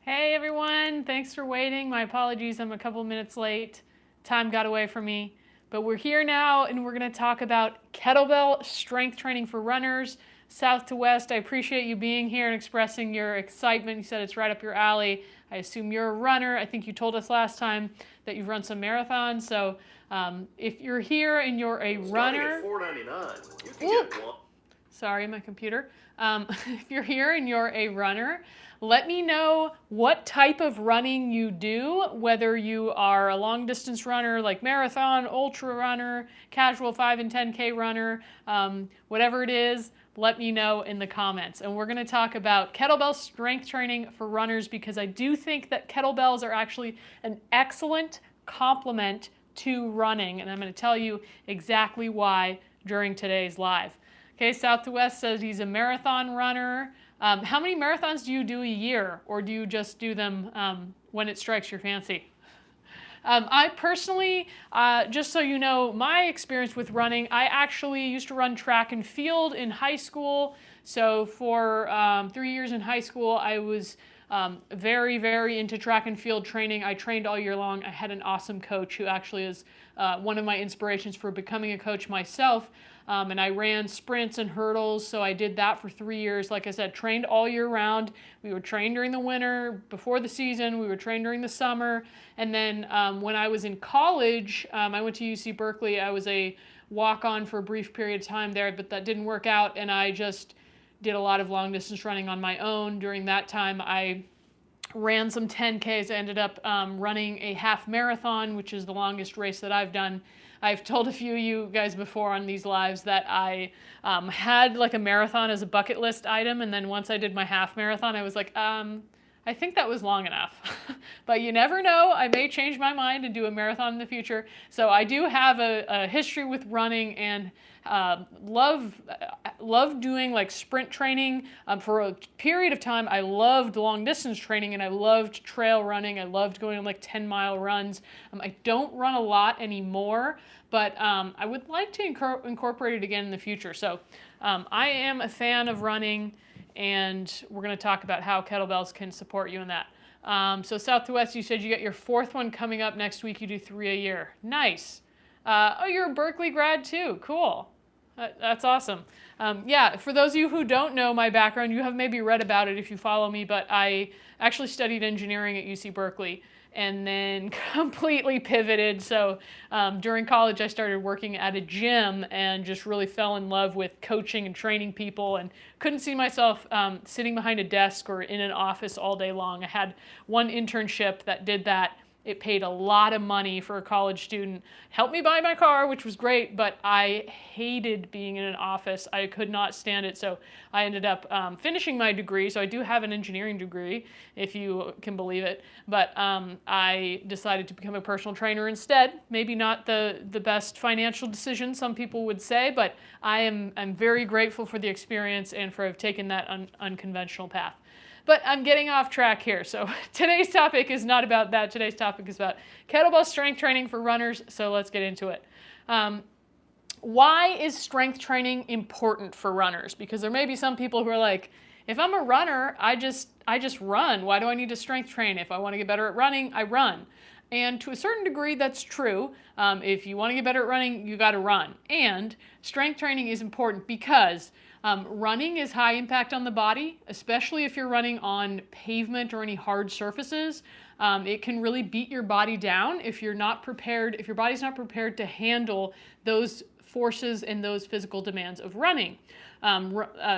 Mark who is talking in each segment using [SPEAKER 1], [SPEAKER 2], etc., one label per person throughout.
[SPEAKER 1] Hey everyone, thanks for waiting. My apologies, I'm a couple minutes late. Time got away from me. But we're here now and we're going to talk about kettlebell strength training for runners, south to west. I appreciate you being here and expressing your excitement. You said it's right up your alley. I assume you're a runner. I think you told us last time that you've run some marathons. So if you're here and you're a runner...
[SPEAKER 2] Starting at $4.99, you can get one.
[SPEAKER 1] Sorry, my computer. If you're here and you're a runner, let me know what type of running you do, whether you are a long distance runner like marathon, ultra runner, casual 5 and 10K runner, whatever it is, let me know in the comments. And we're going to talk about kettlebell strength training for runners because I do think that kettlebells are actually an excellent complement to running. And I'm going to tell you exactly why during today's live. Okay, South to West says he's a marathon runner. How many marathons do you do a year, or do you just do them when it strikes your fancy? I personally, just so you know, my experience with running, I actually used to run track and field in high school. So for 3 years in high school, I was very, very into track and field training. I trained all year long. I had an awesome coach who actually is one of my inspirations for becoming a coach myself. And I ran sprints and hurdles, so I did that for 3 years. Like I said, trained all year round. We would train during the winter, before the season. We would train during the summer. And then when I was in college, I went to UC Berkeley. I was a walk-on for a brief period of time there, but that didn't work out, and I just did a lot of long-distance running on my own. During that time, I ran some 10Ks. I ended up running a half marathon, which is the longest race that I've done. I've told a few of you guys before on these lives that I had like a marathon as a bucket list item, and then once I did my half marathon, I was like, I think that was long enough. But you never know, I may change my mind and do a marathon in the future. So I do have a history with running and love doing like sprint training. For a period of time, I loved long distance training and I loved trail running. I loved going on like 10-mile runs. I don't run a lot anymore, but I would like to incorporate it again in the future. So I am a fan of running, and we're going to talk about how kettlebells can support you in that. So South to West, you said you get your 4th one coming up next week. You do 3 a year. Nice. Oh, you're a Berkeley grad too. Cool. That's awesome. Yeah, for those of you who don't know my background, you have maybe read about it if you follow me, but I actually studied engineering at UC Berkeley and then completely pivoted. So during college, I started working at a gym and just really fell in love with coaching and training people and couldn't see myself sitting behind a desk or in an office all day long. I had one internship that did that. It paid a lot of money for a college student. Helped me buy my car, which was great, but I hated being in an office. I could not stand it, so I ended up finishing my degree. So I do have an engineering degree, if you can believe it. But I decided to become a personal trainer instead. Maybe not the best financial decision, some people would say, but I'm very grateful for the experience and for have taken that unconventional path. But I'm getting off track here. So today's topic is not about that. Today's topic is about kettlebell strength training for runners. So let's get into it. Why is strength training important for runners? Because there may be some people who are like, if I'm a runner, I just run. Why do I need to strength train? If I want to get better at running, I run. And to a certain degree, that's true. If you want to get better at running, you got to run. And strength training is important because running is high impact on the body, especially if you're running on pavement or any hard surfaces. It can really beat your body down if you're not prepared, if your body's not prepared to handle those forces and those physical demands of running.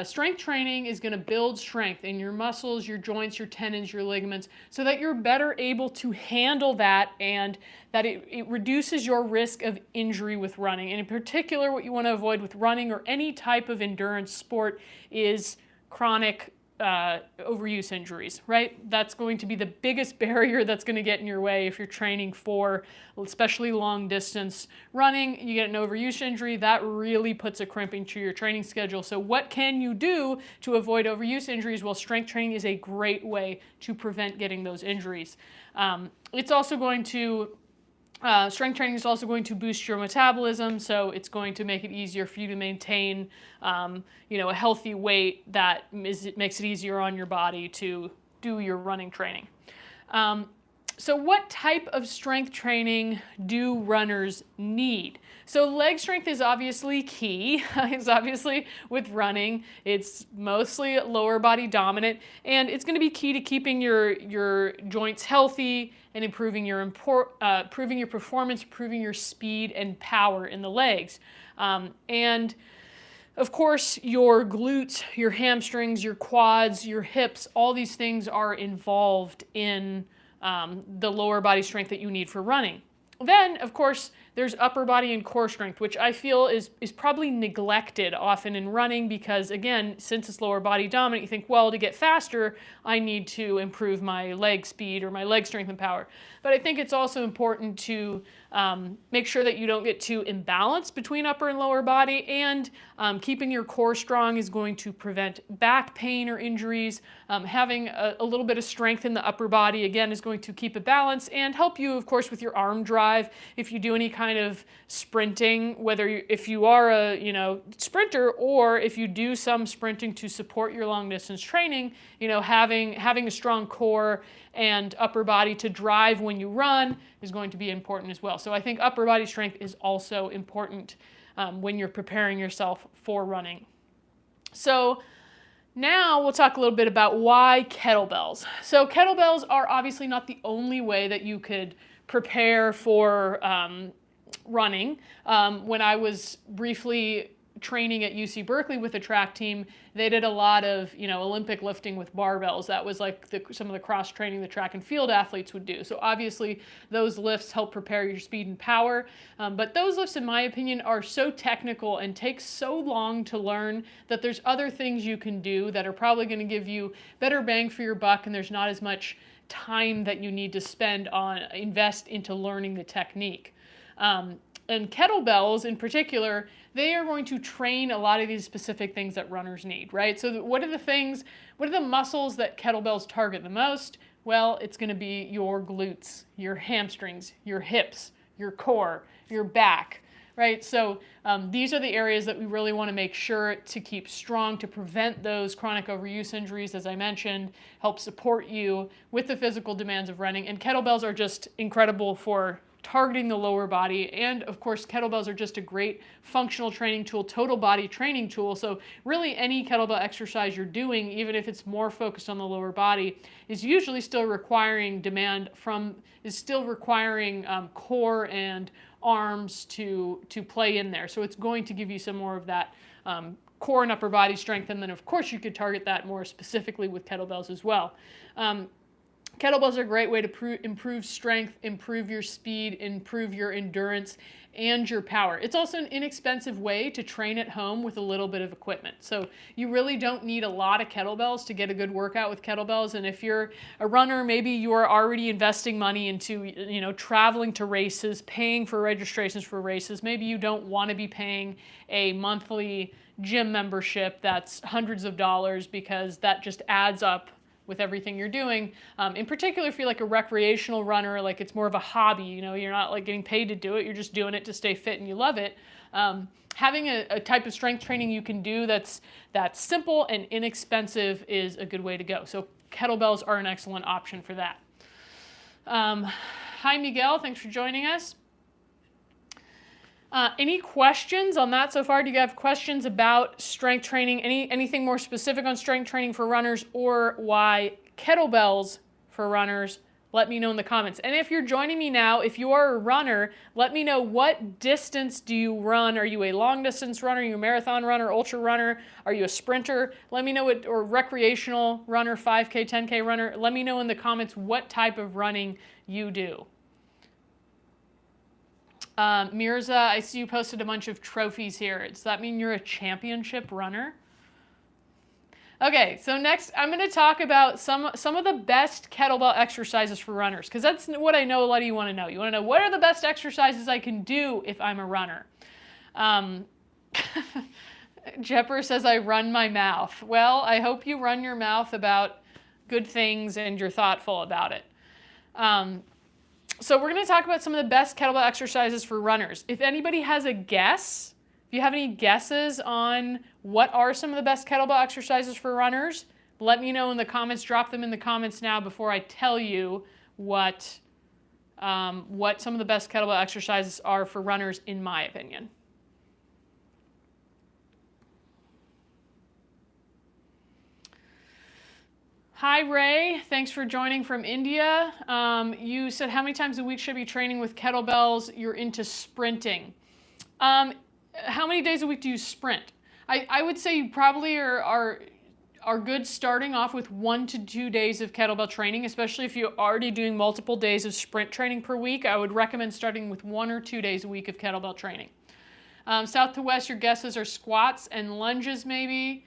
[SPEAKER 1] Strength training is going to build strength in your muscles, your joints, your tendons, your ligaments, so that you're better able to handle that and that it reduces your risk of injury with running. And in particular, what you want to avoid with running or any type of endurance sport is chronic overuse injuries, right? That's going to be the biggest barrier that's going to get in your way if you're training for especially long distance running. You get an overuse injury, that really puts a crimp into your training schedule. So what can you do to avoid overuse injuries? Well, strength training is a great way to prevent getting those injuries. It's also going to strength training is also going to boost your metabolism, so it's going to make it easier for you to maintain, a healthy weight that makes it easier on your body to do your running training. So what type of strength training do runners need? So leg strength is obviously key. It's obviously with running. It's mostly lower body dominant, and it's going to be key to keeping your joints healthy and improving your performance, improving your speed and power in the legs. And of course, your glutes, your hamstrings, your quads, your hips, all these things are involved in the lower body strength that you need for running. Then, of course, there's upper body and core strength, which I feel is probably neglected often in running because, again, since it's lower body dominant, you think, well, to get faster, I need to improve my leg speed or my leg strength and power. But I think it's also important to make sure that you don't get too imbalanced between upper and lower body, and keeping your core strong is going to prevent back pain or injuries. Having a little bit of strength in the upper body, again, is going to keep it balanced and help you, of course, with your arm drive. If you do any kind of sprinting, if you are a sprinter or if you do some sprinting to support your long distance training, having a strong core and upper body to drive when you run is going to be important as well. So I think upper body strength is also important when you're preparing yourself for running. So now we'll talk a little bit about why kettlebells. So kettlebells are obviously not the only way that you could prepare for running. When I was briefly training at UC Berkeley with the track team, they did a lot of Olympic lifting with barbells. That was like some of the cross training the track and field athletes would do. So obviously those lifts help prepare your speed and power, but those lifts, in my opinion, are so technical and take so long to learn that there's other things you can do that are probably going to give you better bang for your buck, and there's not as much time that you need to invest into learning the technique. And kettlebells in particular, they are going to train a lot of these specific things that runners need, right? So what are the muscles that kettlebells target the most? Well, it's going to be your glutes, your hamstrings, your hips, your core, your back, right? So these are the areas that we really want to make sure to keep strong to prevent those chronic overuse injuries, as I mentioned, help support you with the physical demands of running. And kettlebells are just incredible for targeting the lower body, and of course kettlebells are just a great functional training tool, total body training tool. So really any kettlebell exercise you're doing, even if it's more focused on the lower body, is usually still requiring core and arms to play in there. So it's going to give you some more of that core and upper body strength, and then of course you could target that more specifically with kettlebells as well. Kettlebells are a great way to improve strength, improve your speed, improve your endurance, and your power. It's also an inexpensive way to train at home with a little bit of equipment. So you really don't need a lot of kettlebells to get a good workout with kettlebells. And if you're a runner, maybe you are already investing money into, traveling to races, paying for registrations for races. Maybe you don't want to be paying a monthly gym membership that's hundreds of dollars, because that just adds up with everything you're doing. In particular, if you're like a recreational runner, like it's more of a hobby, you're not like getting paid to do it, you're just doing it to stay fit and you love it. Having a type of strength training you can do that's simple and inexpensive is a good way to go. So kettlebells are an excellent option for that. Hi, Miguel, thanks for joining us. Any questions on that so far? Do you have questions about strength training? Anything more specific on strength training for runners, or why kettlebells for runners? Let me know in the comments. And if you're joining me now, if you are a runner, let me know, what distance do you run? Are you a long distance runner? Are you a marathon runner, ultra runner? Are you a sprinter? Let me know or recreational runner, 5K, 10K runner. Let me know in the comments what type of running you do. Mirza, I see you posted a bunch of trophies here. Does that mean you're a championship runner? Okay, so next I'm going to talk about some of the best kettlebell exercises for runners, because that's what I know a lot of you want to know. You want to know, what are the best exercises I can do if I'm a runner? Jepper says, I run my mouth. Well, I hope you run your mouth about good things and you're thoughtful about it. So we're going to talk about some of the best kettlebell exercises for runners. If anybody has a guess, if you have any guesses on what are some of the best kettlebell exercises for runners, Let me know in the comments. Drop them in the comments now before I tell you what some of the best kettlebell exercises are for runners, in my opinion. Hi, Ray. Thanks for joining from India. You said, how many times a week should I be training with kettlebells? You're into sprinting. How many days a week do you sprint? I would say you probably are good starting off with 1 to 2 days of kettlebell training, especially if you're already doing multiple days of sprint training per week. I would recommend starting with 1 or 2 days a week of kettlebell training. South to west, your guesses are squats and lunges maybe.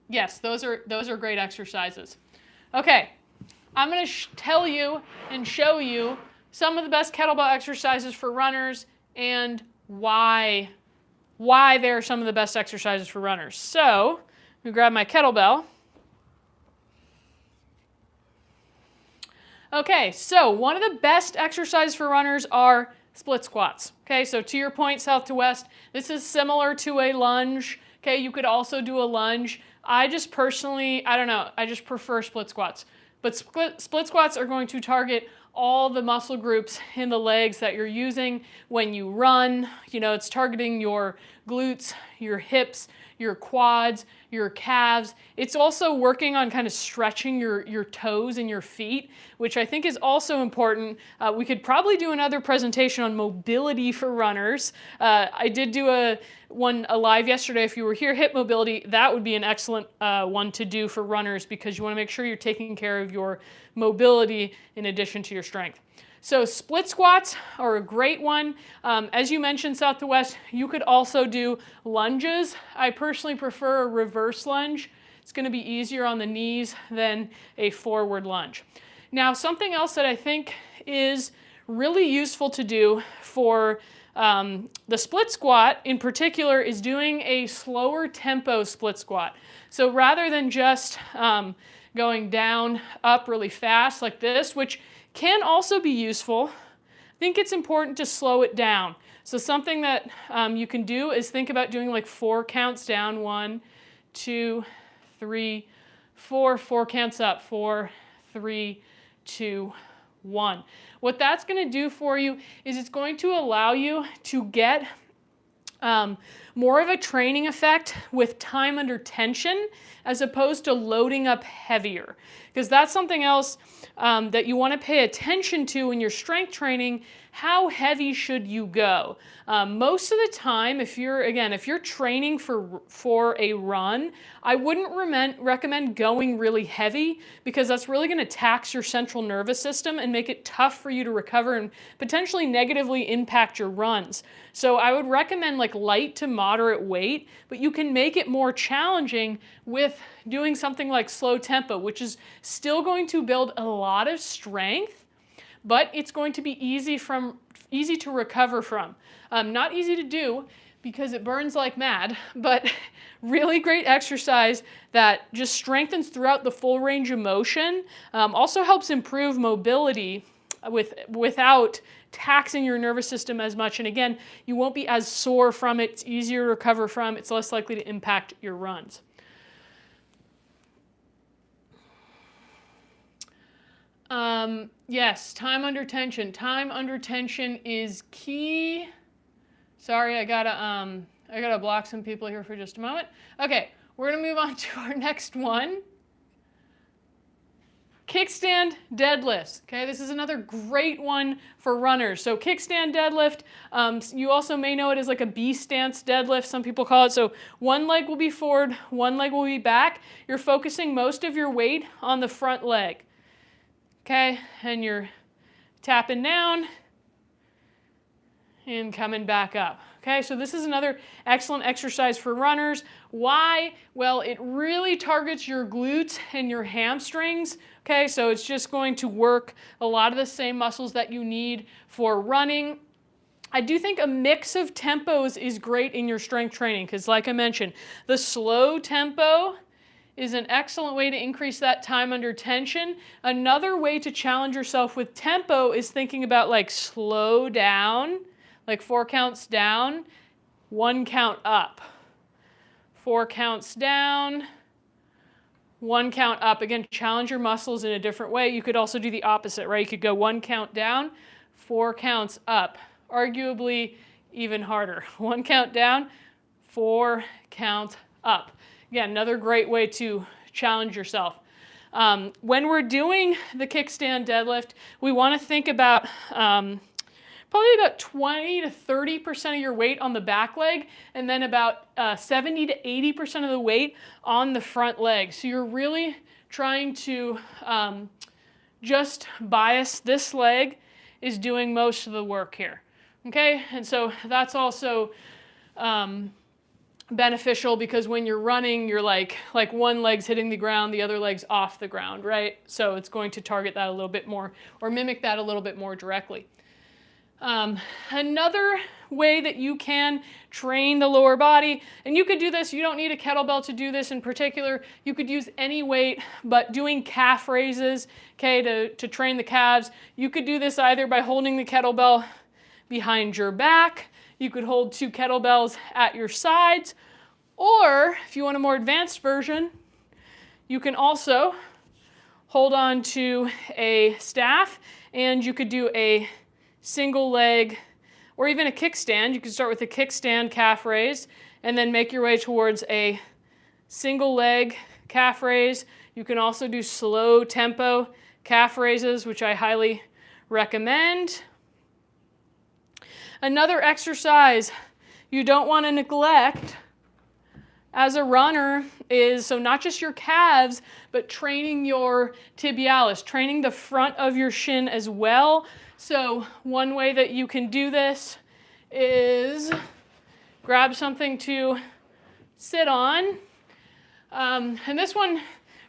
[SPEAKER 1] Yes, those are great exercises. Okay, I'm going to tell you and show you some of the best kettlebell exercises for runners and why they're some of the best exercises for runners. So, let me grab my kettlebell. Okay, so one of the best exercises for runners are split squats. Okay, so to your point, south to west, this is similar to a lunge. Okay, you could also do a lunge. I just personally, I don't know, I just prefer split squats. But split squats are going to target all the muscle groups in the legs that you're using when you run. You know, it's targeting your glutes, your hips, your quads, your calves. It's also working on kind of stretching your toes and your feet, which I think is also important. We could probably do another presentation on mobility for runners. I did do a live yesterday. If you were here, hip mobility, that would be an excellent one to do for runners because you want to make sure you're taking care of your mobility in addition to your strength. So split squats are a great one. As you mentioned, south to west, you could also do lunges. I personally prefer a reverse lunge. It's going to be easier on the knees than a forward lunge. Now, something else that I think is really useful to do for the split squat in particular is doing a slower tempo split squat. So rather than just going down, up really fast like this, which can also be useful, I think it's important to slow it down. So something that you can do is think about doing like 4 counts down, 1, 2, 3, 4, 4 counts up, 4, 3, 2, 1. What that's going to do for you is it's going to allow you to get more of a training effect with time under tension as opposed to loading up heavier. Because that's something else that you want to pay attention to in your strength training. How heavy should you go? Most of the time, if you're training for a run, I wouldn't recommend going really heavy because that's really going to tax your central nervous system and make it tough for you to recover and potentially negatively impact your runs. So I would recommend like light to moderate weight, but you can make it more challenging with doing something like slow tempo, which is still going to build a lot of strength, but it's going to be easy to recover from. Not easy to do because it burns like mad, but really great exercise that just strengthens throughout the full range of motion. Also helps improve mobility without taxing your nervous system as much. And again, you won't be as sore from it. It's easier to recover from. It's less likely to impact your runs. Yes, time under tension. Time under tension is key. Sorry, I gotta block some people here for just a moment. Okay, we're gonna move on to our next one. Kickstand deadlifts. Okay, this is another great one for runners. So kickstand deadlift, you also may know it as like a B stance deadlift, some people call it. So one leg will be forward, one leg will be back. You're focusing most of your weight on the front leg. Okay, and you're tapping down and coming back up. Okay, so this is another excellent exercise for runners. Why? Well, it really targets your glutes and your hamstrings. Okay, so it's just going to work a lot of the same muscles that you need for running. I do think a mix of tempos is great in your strength training because, like I mentioned, the slow tempo is an excellent way to increase that time under tension. Another way to challenge yourself with tempo is thinking about like slow down, like 4 counts down, 1 count up, 4 counts down, 1 count up. Again, challenge your muscles in a different way. You could also do the opposite, right? You could go 1 count down, 4 counts up. Arguably even harder. 1 count down, 4 count up. Again, another great way to challenge yourself. When we're doing the kickstand deadlift, we want to think about probably about 20 to 30% of your weight on the back leg, and then about 70 to 80% of the weight on the front leg. So you're really trying to just bias this leg is doing most of the work here. Okay, and so that's also beneficial because when you're running, you're like one leg's hitting the ground, the other leg's off the ground, right? So it's going to target that a little bit more or mimic that a little bit more directly. Another way that you can train the lower body, and you could do this, you don't need a kettlebell to do this in particular, you could use any weight, but doing calf raises, okay, to train the calves, you could do this either by holding the kettlebell behind your back, you could hold 2 kettlebells at your sides, or if you want a more advanced version, you can also hold on to a staff and you could do a single leg or even a kickstand. You can start with a kickstand calf raise and then make your way towards a single leg calf raise. You can also do slow tempo calf raises, which I highly recommend. Another exercise you don't want to neglect as a runner is, so not just your calves, but training your tibialis, training the front of your shin as well. So one way that you can do this is grab something to sit on. And this one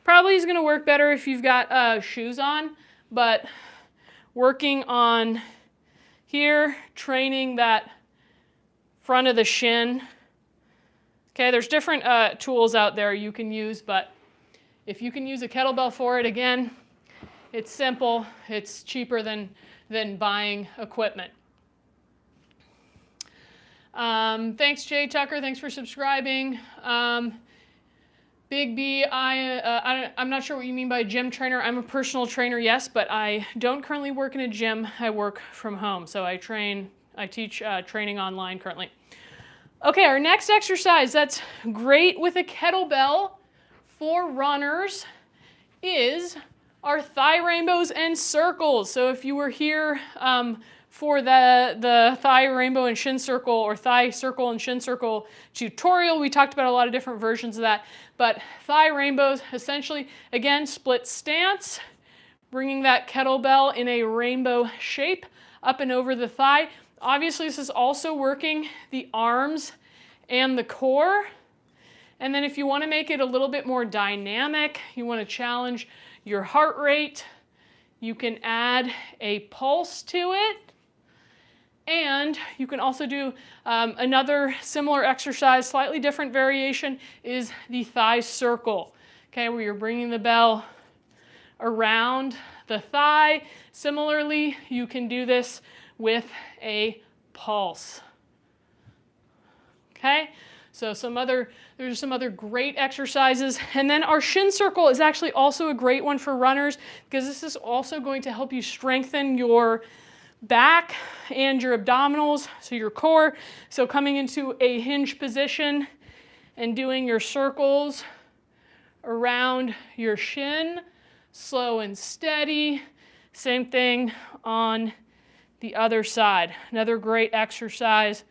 [SPEAKER 1] probably is going to work better if you've got shoes on, but working on here, training that front of the shin. Okay, there's different tools out there you can use, but if you can use a kettlebell for it, again, it's simple, it's cheaper than buying equipment. Thanks, Jay Tucker, thanks for subscribing. Big B, I'm not sure what you mean by gym trainer. I'm a personal trainer, yes, but I don't currently work in a gym. I work from home, so I teach training online currently. Okay, our next exercise that's great with a kettlebell for runners is our thigh rainbows and circles. So if you were here for the thigh rainbow and shin circle or thigh circle and shin circle tutorial, we talked about a lot of different versions of that. But thigh rainbows, essentially, again, split stance, bringing that kettlebell in a rainbow shape up and over the thigh. Obviously, this is also working the arms and the core. And then if you want to make it a little bit more dynamic, you want to challenge your heart rate, you can add a pulse to it. And you can also do another similar exercise, slightly different variation, is the thigh circle, okay, where you're bringing the bell around the thigh. Similarly, you can do this with a pulse. Okay, so there's some other great exercises. And then our shin circle is actually also a great one for runners because this is also going to help you strengthen your back and your abdominals, so your core. So coming into a hinge position and doing your circles around your shin, slow and steady. Same thing on the other side. Another great exercise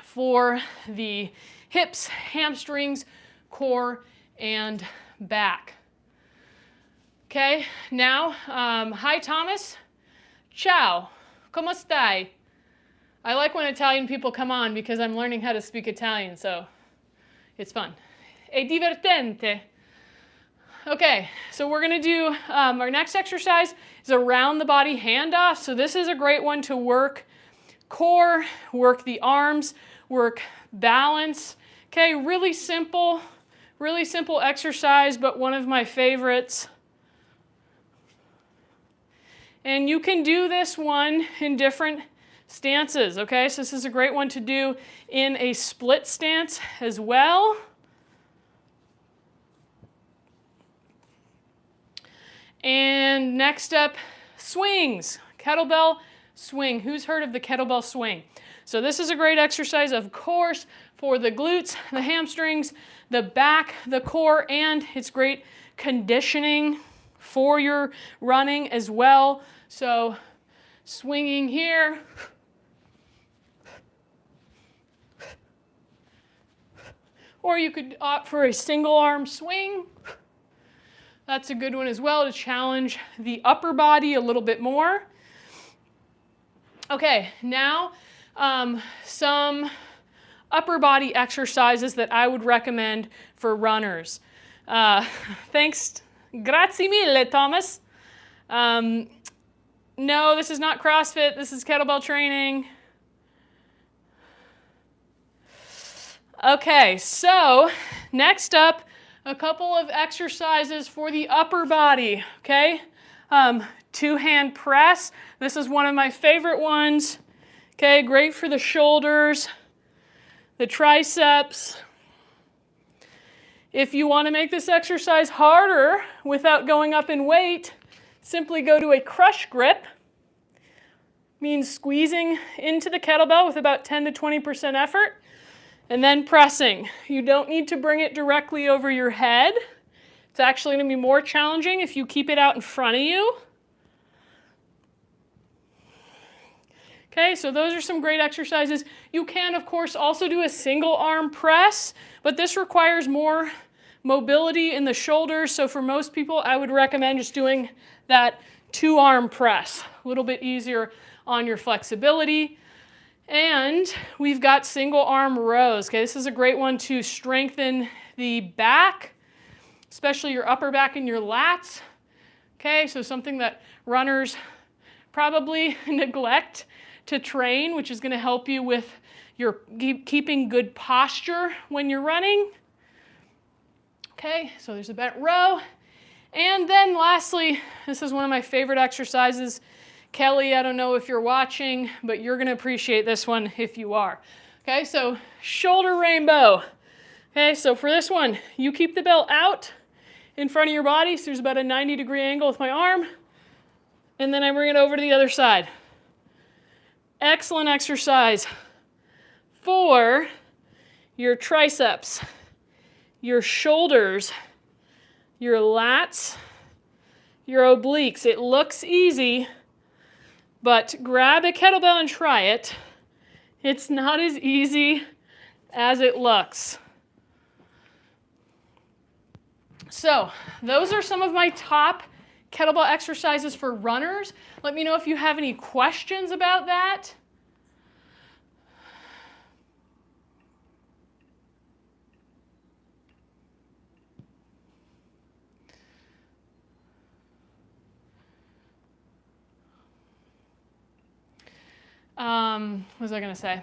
[SPEAKER 1] for the hips, hamstrings, core, and back. Okay, now, hi Thomas. Ciao, come stai? I like when Italian people come on because I'm learning how to speak Italian, so it's fun. È divertente. Okay, so we're gonna do, our next exercise is a round the body handoff. So this is a great one to work core, work the arms, work balance. Okay, really simple exercise, but one of my favorites. And you can do this one in different stances, okay? So this is a great one to do in a split stance as well. And next up, swings. Kettlebell swing. Who's heard of the kettlebell swing? So this is a great exercise, of course, for the glutes, the hamstrings, the back, the core, and it's great conditioning for your running as well. So swinging here. Or you could opt for a single arm swing. That's a good one as well to challenge the upper body a little bit more. Okay, now some upper body exercises that I would recommend for runners. Thanks, grazie mille, Thomas. No, this is not CrossFit, this is kettlebell training. Okay, so next up, a couple of exercises for the upper body, okay? Two-hand press. This is one of my favorite ones. Okay, great for the shoulders, the triceps. If you want to make this exercise harder without going up in weight, simply go to a crush grip. Means squeezing into the kettlebell with about 10 to 20% effort. And then pressing. You don't need to bring it directly over your head. It's actually going to be more challenging if you keep it out in front of you. Okay, so those are some great exercises. You can, of course, also do a single arm press, but this requires more mobility in the shoulders. So for most people, I would recommend just doing that two-arm press. A little bit easier on your flexibility. And we've got single arm rows. Okay, this is a great one to strengthen the back, especially your upper back and your lats. Okay, so something that runners probably neglect to train, which is going to help you with your keeping good posture when you're running. Okay, so there's a bent row. And then lastly, this is one of my favorite exercises. Kelly, I don't know if you're watching, but you're going to appreciate this one if you are. Okay, so shoulder rainbow. Okay, so for this one, you keep the belt out in front of your body, so there's about a 90-degree angle with my arm, and then I bring it over to the other side. Excellent exercise for your triceps, your shoulders, your lats, your obliques. It looks easy, but grab a kettlebell and try it. It's not as easy as it looks. So those are some of my top kettlebell exercises for runners. Let me know if you have any questions about that. What was I going to say?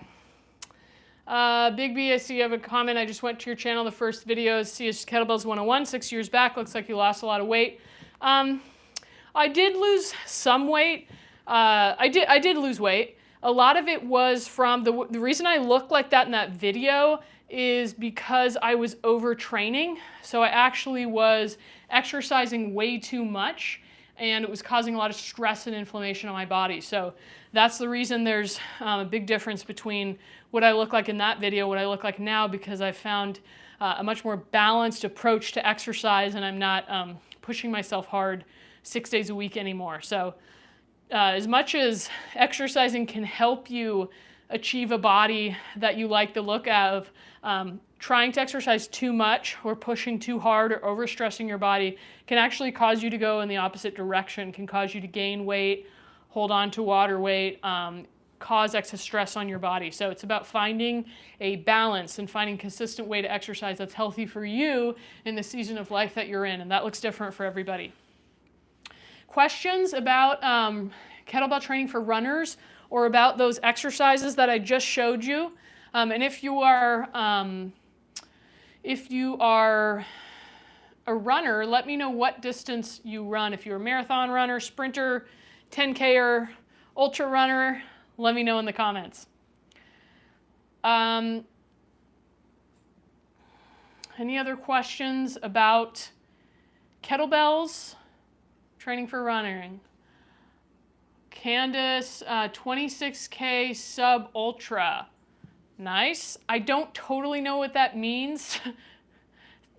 [SPEAKER 1] Big B, I see you have a comment. I just went to your channel. The first video is CS Kettlebells 101, 6 years back. Looks like you lost a lot of weight. I did lose some weight. I did lose weight. A lot of it was from the reason I looked like that in that video is because I was overtraining. So I actually was exercising way too much, and it was causing a lot of stress and inflammation on my body. So that's the reason there's a big difference between what I look like in that video, what I look like now, because I found a much more balanced approach to exercise, and I'm not pushing myself hard 6 days a week anymore. So as much as exercising can help you achieve a body that you like the look of, trying to exercise too much or pushing too hard or overstressing your body can actually cause you to go in the opposite direction, can cause you to gain weight, hold on to water weight, cause excess stress on your body. So it's about finding a balance and finding a consistent way to exercise that's healthy for you in the season of life that you're in, and that looks different for everybody. Questions about kettlebell training for runners or about those exercises that I just showed you? And if you are a runner, let me know what distance you run. If you're a marathon runner, sprinter, 10K-er, ultra runner, Let me know in the comments. Any other questions about kettlebells, training for running? Candace, 26K sub ultra. Nice. I don't totally know what that means.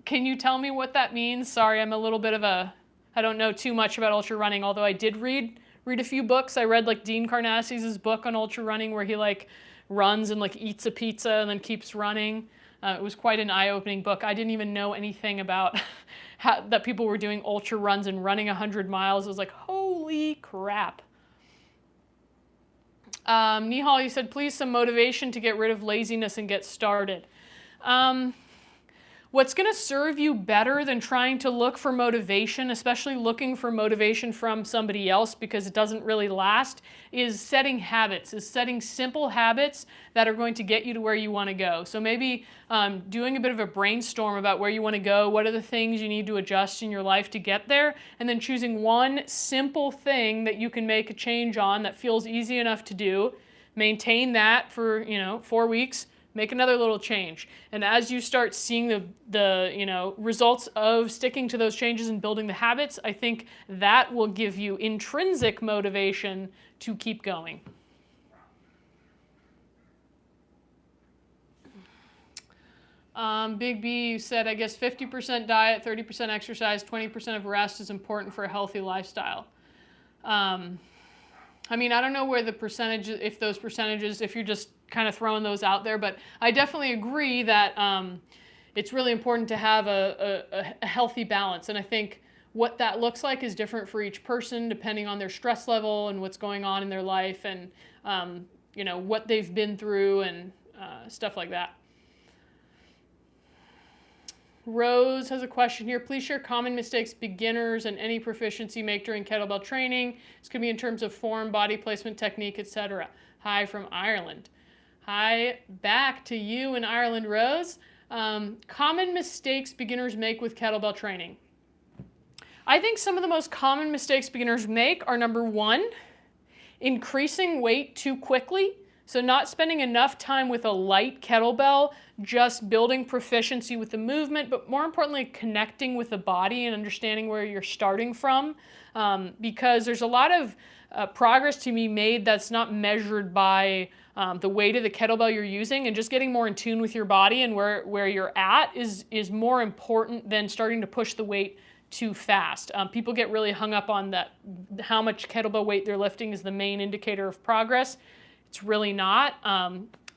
[SPEAKER 1] Can you tell me what that means? Sorry, I'm a little bit of a, I don't know too much about ultra running, although I did read a few books. I read like Dean Karnazes' book on ultra running where he like runs and like eats a pizza and then keeps running. It was quite an eye-opening book. I didn't even know anything about that people were doing ultra runs and running 100 miles. I was like, holy crap. Nihal, you said, please some motivation to get rid of laziness and get started. What's going to serve you better than trying to look for motivation, especially looking for motivation from somebody else because it doesn't really last, is setting habits, is setting simple habits that are going to get you to where you want to go. So maybe doing a bit of a brainstorm about where you want to go, what are the things you need to adjust in your life to get there, and then choosing one simple thing that you can make a change on that feels easy enough to do, maintain that for 4 weeks, make another little change. And as you start seeing the results of sticking to those changes and building the habits, I think that will give you intrinsic motivation to keep going. Big B said, I guess 50% diet, 30% exercise, 20% of rest is important for a healthy lifestyle. I mean, I don't know where the percentage, if those percentages, if you're just kind of throwing those out there, but I definitely agree that it's really important to have a healthy balance. And I think what that looks like is different for each person depending on their stress level and what's going on in their life and, what they've been through and stuff like that. Rose has a question here. Please share common mistakes beginners and any proficiency make during kettlebell training. This could be in terms of form, body placement, technique, etc. Hi from Ireland. Hi back to you in Ireland, Rose. Common mistakes beginners make with kettlebell training. I think some of the most common mistakes beginners make are, number one, increasing weight too quickly. So not spending enough time with a light kettlebell, just building proficiency with the movement, but more importantly, connecting with the body and understanding where you're starting from. Because there's a lot of progress to be made that's not measured by the weight of the kettlebell you're using, and just getting more in tune with your body and where you're at is more important than starting to push the weight too fast. People get really hung up on that, how much kettlebell weight they're lifting is the main indicator of progress. It's really not.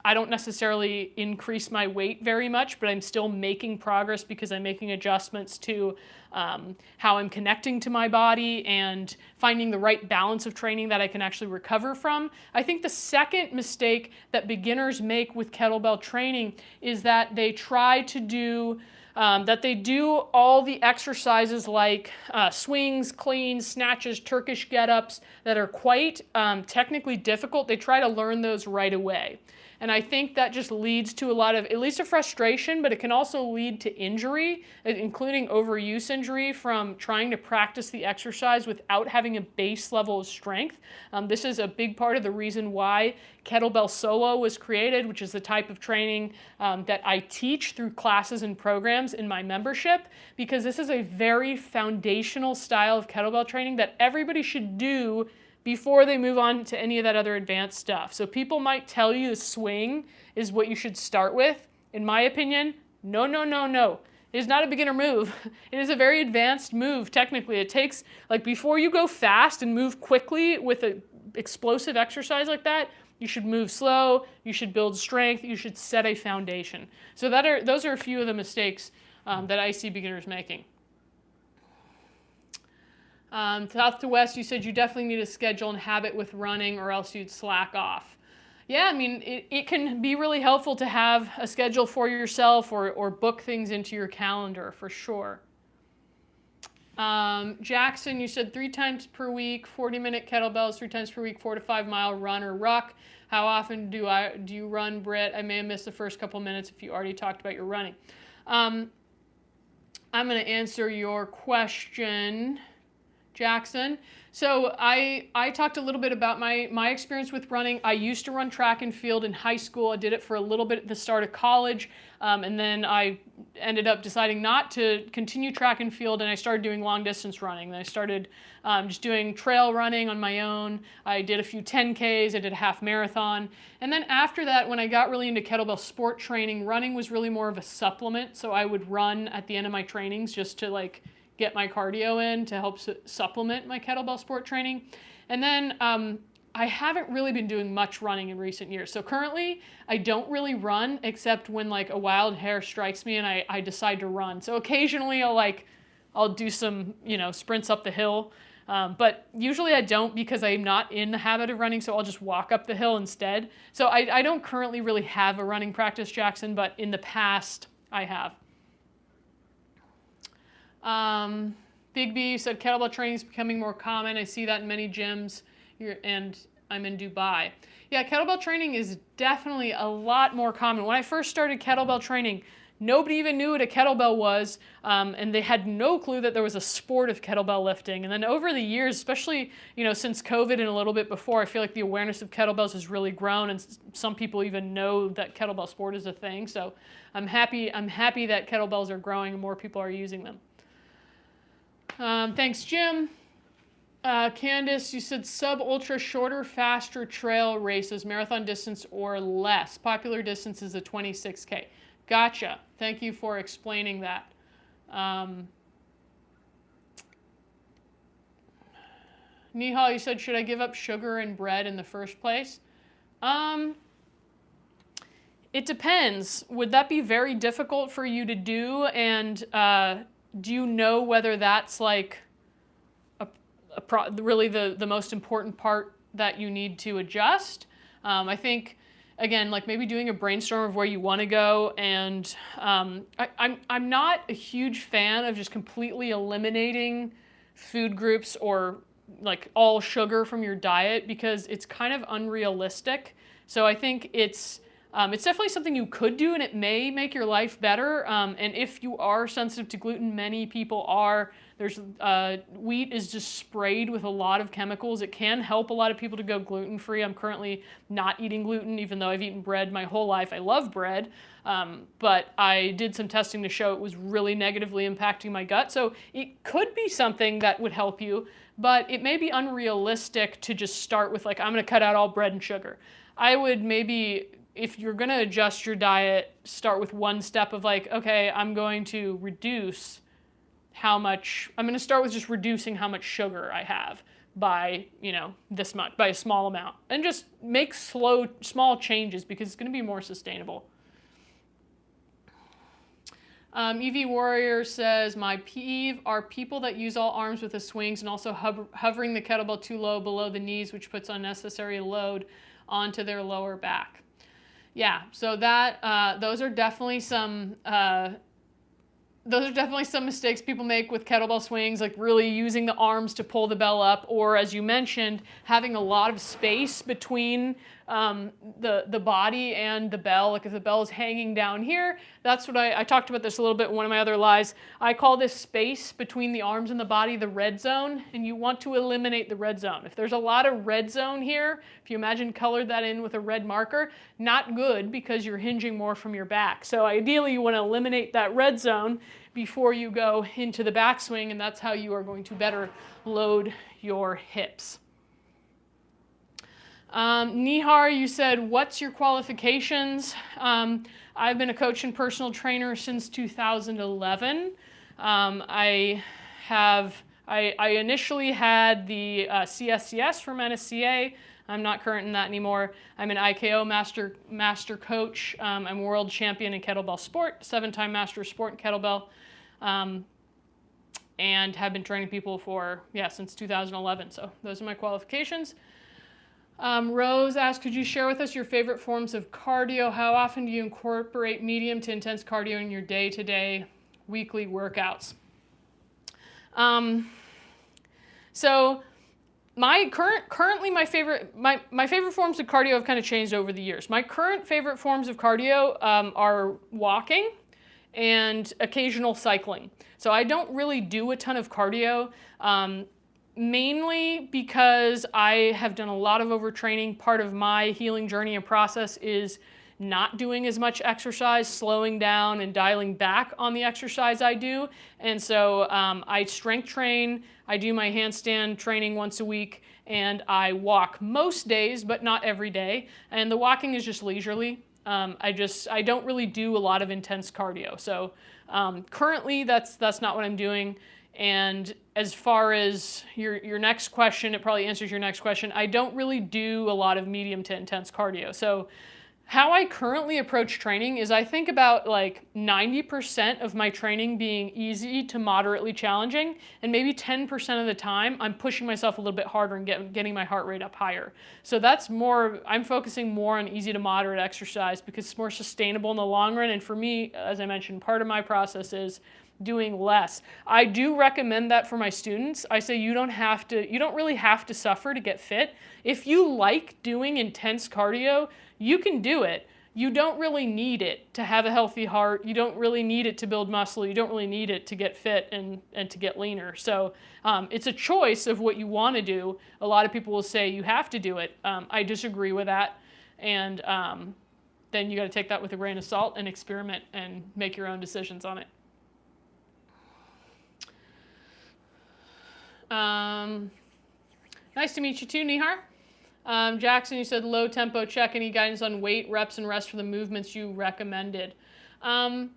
[SPEAKER 1] I don't necessarily increase my weight very much, but I'm still making progress because I'm making adjustments to how I'm connecting to my body and finding the right balance of training that I can actually recover from. I think the second mistake that beginners make with kettlebell training is that they try to do they do all the exercises like swings, cleans, snatches, Turkish get-ups that are quite technically difficult. They try to learn those right away. And I think that just leads to a lot of, at least a frustration, but it can also lead to injury, including overuse injury from trying to practice the exercise without having a base level of strength. This is a big part of the reason why kettlebell solo was created, which is the type of training that I teach through classes and programs in my membership, because this is a very foundational style of kettlebell training that everybody should do before they move on to any of that other advanced stuff. So people might tell you the swing is what you should start with. In my opinion, no. It is not a beginner move. It is a very advanced move, technically. It takes, like, before you go fast and move quickly with an explosive exercise like that, you should move slow, you should build strength, you should set a foundation. So those are a few of the mistakes that I see beginners making. South to west, you said you definitely need a schedule and habit with running or else you'd slack off. Yeah, I mean, it can be really helpful to have a schedule for yourself or book things into your calendar for sure. Jackson, you said 3 times per week, 40-minute kettlebells, 3 times per week, 4 to 5 mile run or ruck. How often do you run, Britt? I may have missed the first couple minutes if you already talked about your running. I'm going to answer your question Jackson. So I talked a little bit about my experience with running. I used to run track and field in high school. I did it for a little bit at the start of college, and then I ended up deciding not to continue track and field, and I started doing long distance running. Then I started just doing trail running on my own. I did a few 10Ks, I did a half marathon, and then after that, when I got really into kettlebell sport training, running was really more of a supplement. So I would run at the end of my trainings just to like get my cardio in to help supplement my kettlebell sport training. And then I haven't really been doing much running in recent years. So currently I don't really run except when like a wild hair strikes me and I decide to run. So occasionally I'll do some, sprints up the hill. But usually I don't because I'm not in the habit of running, so I'll just walk up the hill instead. So I don't currently really have a running practice, Jackson, but in the past I have. Big B said kettlebell training is becoming more common. I see that in many gyms and I'm in Dubai. Yeah, kettlebell training is definitely a lot more common. When I first started kettlebell training, nobody even knew what a kettlebell was, and they had no clue that there was a sport of kettlebell lifting. And then over the years, especially since COVID and a little bit before, I feel like the awareness of kettlebells has really grown, and some people even know that kettlebell sport is a thing. So I'm happy that kettlebells are growing and more people are using them. Thanks, Jim. Candace, you said sub-ultra, shorter, faster trail races, marathon distance or less. Popular distance is a 26K. Gotcha. Thank you for explaining that. Nihal, you said, should I give up sugar and bread in the first place? It depends. Would that be very difficult for you to do? And do you know whether that's like really the most important part that you need to adjust? I think, again, like maybe doing a brainstorm of where you want to go. And I'm not a huge fan of just completely eliminating food groups or like all sugar from your diet because it's kind of unrealistic. So I think it's definitely something you could do and it may make your life better. And if you are sensitive to gluten, many people are. Wheat is just sprayed with a lot of chemicals. It can help a lot of people to go gluten-free. I'm currently not eating gluten, even though I've eaten bread my whole life. I love bread, but I did some testing to show it was really negatively impacting my gut. So it could be something that would help you, but it may be unrealistic to just start with like, I'm gonna cut out all bread and sugar. I would maybe, if you're gonna adjust your diet, start with one step of like, okay, I'm going to reduce I'm going to start with just reducing how much sugar I have by, this much, by a small amount. And just make small changes because it's going to be more sustainable. EV Warrior says, my peeve are people that use all arms with the swings and also hovering the kettlebell too low below the knees, which puts unnecessary load onto their lower back. Yeah, so those are definitely some mistakes people make with kettlebell swings, like really using the arms to pull the bell up, or as you mentioned, having a lot of space between the body and the bell. Like if the bell is hanging down here, that's what I talked about this a little bit in one of my other lives. I call this space between the arms and the body the red zone, and you want to eliminate the red zone. If there's a lot of red zone here, if you imagine colored that in with a red marker, not good because you're hinging more from your back. So ideally you want to eliminate that red zone before you go into the backswing, and that's how you are going to better load your hips. Nihar, you said, what's your qualifications? I've been a coach and personal trainer since 2011. I initially had the CSCS from NSCA. I'm not current in that anymore. I'm an IKO master coach. I'm world champion in kettlebell sport, 7-time master of sport in kettlebell, and have been training people since 2011. So those are my qualifications. Rose asked, could you share with us your favorite forms of cardio? How often do you incorporate medium to intense cardio in your day-to-day weekly workouts? So currently my favorite forms of cardio have kind of changed over the years. My current favorite forms of cardio are walking and occasional cycling. So I don't really do a ton of cardio. Mainly because I have done a lot of overtraining. Part of my healing journey and process is not doing as much exercise, slowing down and dialing back on the exercise I do. And so I strength train, I do my handstand training once a week, and I walk most days, but not every day. And the walking is just leisurely. I don't really do a lot of intense cardio. So currently that's not what I'm doing. And as far as your next question, it probably answers your next question. I don't really do a lot of medium to intense cardio. So how I currently approach training is I think about like 90% of my training being easy to moderately challenging, and maybe 10% of the time I'm pushing myself a little bit harder and getting my heart rate up higher. So that's more, I'm focusing more on easy to moderate exercise because it's more sustainable in the long run. And for me, as I mentioned, part of my process is doing less. I do recommend that for my students. I say you don't really have to suffer to get fit. If you like doing intense cardio, you can do it. You don't really need it to have a healthy heart. You don't really need it to build muscle. You don't really need it to get fit and to get leaner. So it's a choice of what you want to do. A lot of people will say you have to do it. I disagree with that. And then you got to take that with a grain of salt and experiment and make your own decisions on it. Nice to meet you too, Nihar. Jackson, you said low tempo check. Any guidance on weight, reps, and rest for the movements you recommended? I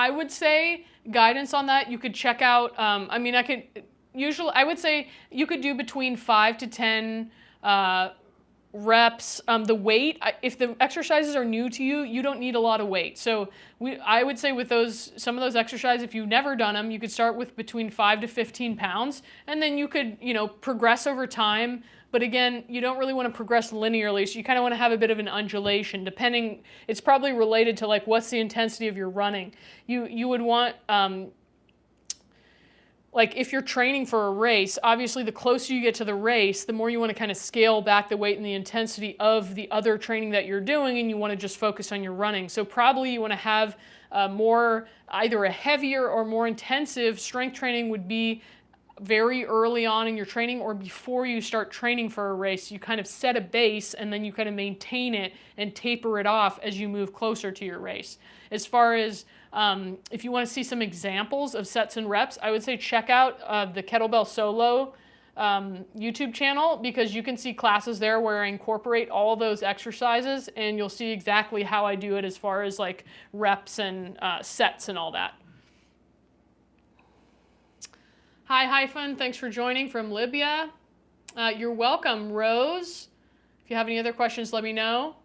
[SPEAKER 1] would say guidance on that. You could check out. I would say you could do between 5 to 10 reps. The weight, if the exercises are new to you, you don't need a lot of weight. So I would say with some of those exercises, if you've never done them, you could start with between 5 to 15 pounds, and then you could, progress over time. But again, you don't really want to progress linearly, so you kind of want to have a bit of an undulation. It's probably related to like what's the intensity of your running. You would want like if you're training for a race, obviously the closer you get to the race, the more you want to kind of scale back the weight and the intensity of the other training that you're doing, and you want to just focus on your running. So probably you want to have either a heavier or more intensive strength training would be very early on in your training or before you start training for a race. You kind of set a base and then you kind of maintain it and taper it off as you move closer to your race. As far as if you want to see some examples of sets and reps, I would say check out the Kettlebell Solo YouTube channel, because you can see classes there where I incorporate all those exercises, and you'll see exactly how I do it as far as like reps and sets and all that. Hi, Hyphen. Thanks for joining from Libya. You're welcome, Rose. If you have any other questions, let me know.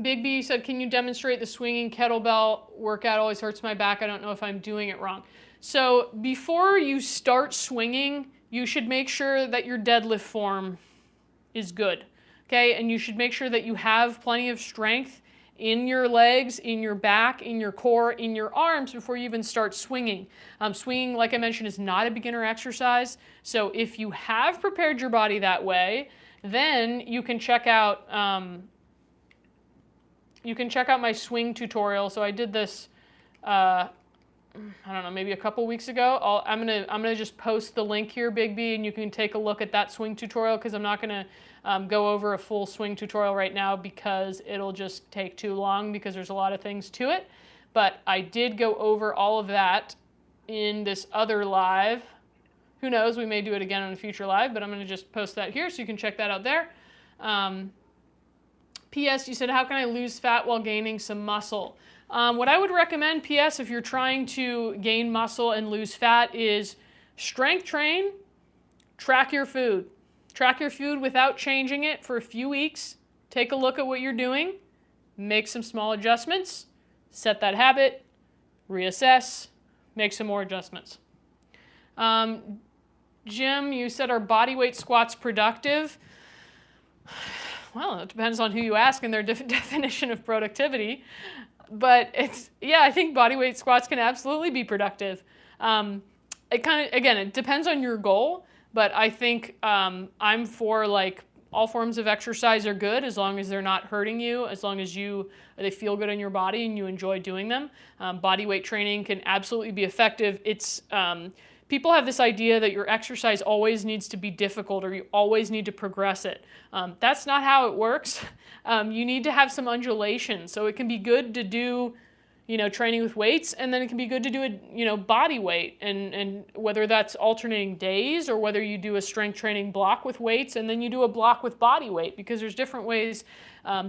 [SPEAKER 1] Big B said, can you demonstrate the swinging kettlebell workout? Always hurts my back. I don't know if I'm doing it wrong. So before you start swinging, you should make sure that your deadlift form is good. Okay, and you should make sure that you have plenty of strength in your legs, in your back, in your core, in your arms before you even start swinging. Swinging, like I mentioned, is not a beginner exercise. So if you have prepared your body that way, then you can check out my swing tutorial. So I did this, I don't know, maybe a couple weeks ago. I'm gonna just post the link here, Big B, and you can take a look at that swing tutorial, because I'm not gonna go over a full swing tutorial right now because it'll just take too long, because there's a lot of things to it. But I did go over all of that in this other live. Who knows, we may do it again on a future live, but I'm gonna just post that here so you can check that out there. P.S. You said, how can I lose fat while gaining some muscle? What I would recommend, P.S., if you're trying to gain muscle and lose fat, is strength train, track your food. Track your food without changing it for a few weeks. Take a look at what you're doing. Make some small adjustments. Set that habit. Reassess. Make some more adjustments. Jim, you said, are bodyweight squats productive? Well, it depends on who you ask and their definition of productivity. But I think bodyweight squats can absolutely be productive. It depends on your goal. But I think I'm for like all forms of exercise are good as long as they're not hurting you, as long as they feel good in your body and you enjoy doing them. Body weight training can absolutely be effective. People have this idea that your exercise always needs to be difficult or you always need to progress it. That's not how it works. You need to have some undulation. So it can be good to do, training with weights, and then it can be good to do a, body weight, and whether that's alternating days or whether you do a strength training block with weights and then you do a block with body weight, because there's different ways,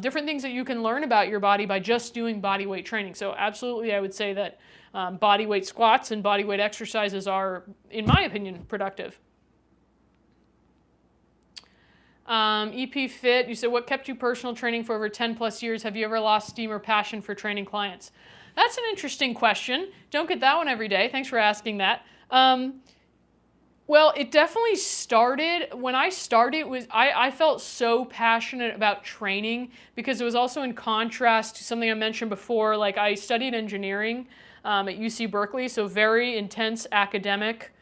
[SPEAKER 1] different things that you can learn about your body by just doing body weight training. So absolutely, I would say that body weight squats and body weight exercises are, in my opinion, productive. EP Fit, you said, what kept you personal training for over 10 plus years? Have you ever lost steam or passion for training clients? That's an interesting question. Don't get that one every day. Thanks for asking that. Well, it definitely started, when I started, I felt so passionate about training because it was also in contrast to something I mentioned before. Like, I studied engineering at UC Berkeley, so very intense academic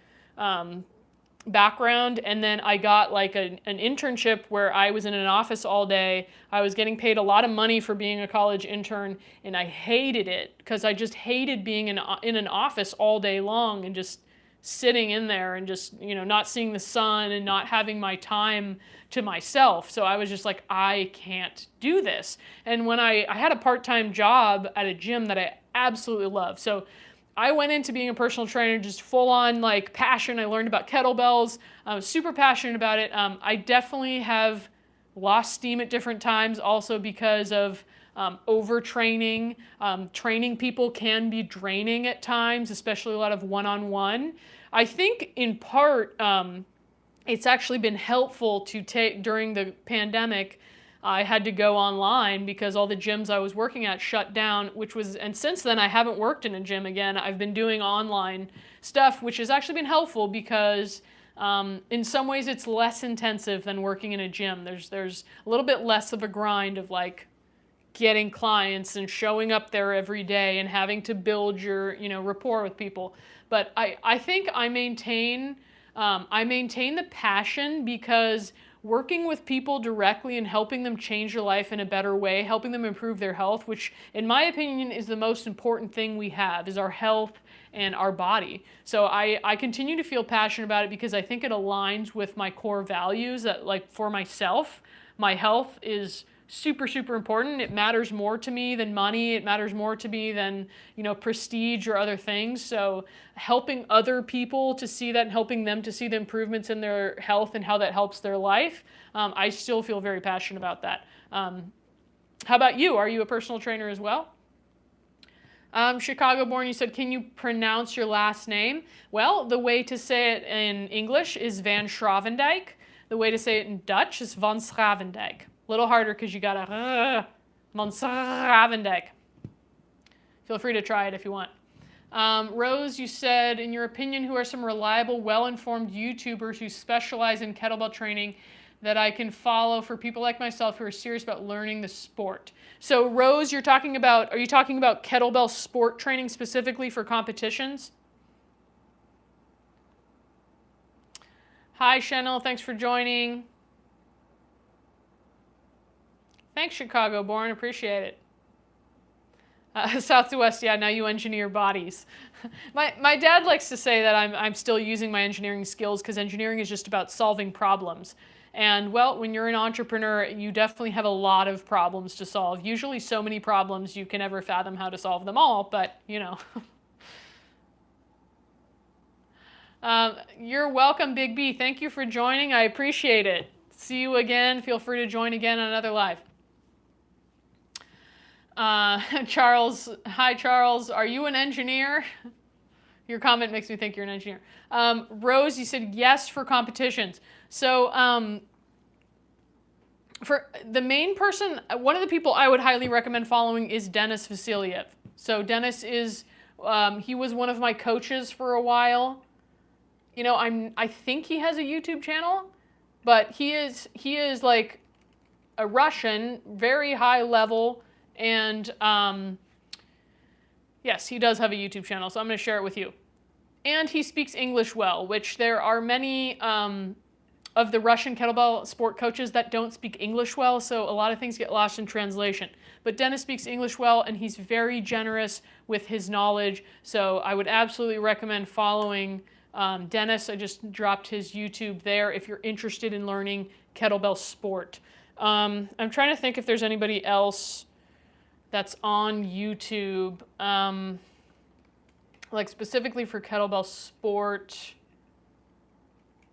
[SPEAKER 1] background, and then I got like an internship where I was in an office all day. I was getting paid a lot of money for being a college intern, and I hated it because I just hated being in an office all day long and just sitting in there and just, not seeing the sun and not having my time to myself. So I was just like, I can't do this. And when I had a part-time job at a gym that I absolutely love. So I went into being a personal trainer just full on like passion. I learned about kettlebells. I was super passionate about it. I definitely have lost steam at different times also because of overtraining. Training people can be draining at times, especially a lot of one-on-one. I think in part it's actually been helpful to take during the pandemic. I had to go online because all the gyms I was working at shut down, and since then I haven't worked in a gym again. I've been doing online stuff, which has actually been helpful because in some ways it's less intensive than working in a gym. There's a little bit less of a grind of like getting clients and showing up there every day and having to build your, rapport with people. But I think I maintain the passion because working with people directly and helping them change their life in a better way, helping them improve their health, which in my opinion is the most important thing we have, is our health and our body. So I continue to feel passionate about it because I think it aligns with my core values that, like, for myself, my health is super, super important. It matters more to me than money. It matters more to me than, prestige or other things. So helping other people to see that and helping them to see the improvements in their health and how that helps their life, I still feel very passionate about that. How about you? Are you a personal trainer as well? Chicago born, you said, can you pronounce your last name? Well, the way to say it in English is Van Schravendijk. The way to say it in Dutch is Van Schravendijk. A little harder because you gotta Van Schravendijk. Feel free to try it if you want. Rose, you said, in your opinion, who are some reliable, well-informed YouTubers who specialize in kettlebell training that I can follow for people like myself who are serious about learning the sport? So Rose, are you talking about kettlebell sport training specifically for competitions? Hi, Chanel, thanks for joining. Thanks, Chicago born, appreciate it. South to West, yeah, now you engineer bodies. My dad likes to say that I'm still using my engineering skills because engineering is just about solving problems. And well, when you're an entrepreneur, you definitely have a lot of problems to solve. Usually so many problems you can never fathom how to solve them all, but You're welcome, Big B. Thank you for joining. I appreciate it. See you again. Feel free to join again on another live. Charles, hi Charles, are you an engineer? Your comment makes me think you're an engineer. Rose, you said yes for competitions. So for the main person, one of the people I would highly recommend following is Denis Vasiliev. So Denis is, he was one of my coaches for a while. I think he has a YouTube channel, but he is like a Russian, very high level. And yes, he does have a YouTube channel, so I'm going to share it with you. And he speaks English well, which there are many of the Russian kettlebell sport coaches that don't speak English well, so a lot of things get lost in translation. But Dennis speaks English well, and he's very generous with his knowledge, so I would absolutely recommend following Dennis. I just dropped his YouTube there if you're interested in learning kettlebell sport. I'm trying to think if there's anybody else that's on YouTube, like specifically for kettlebell sport.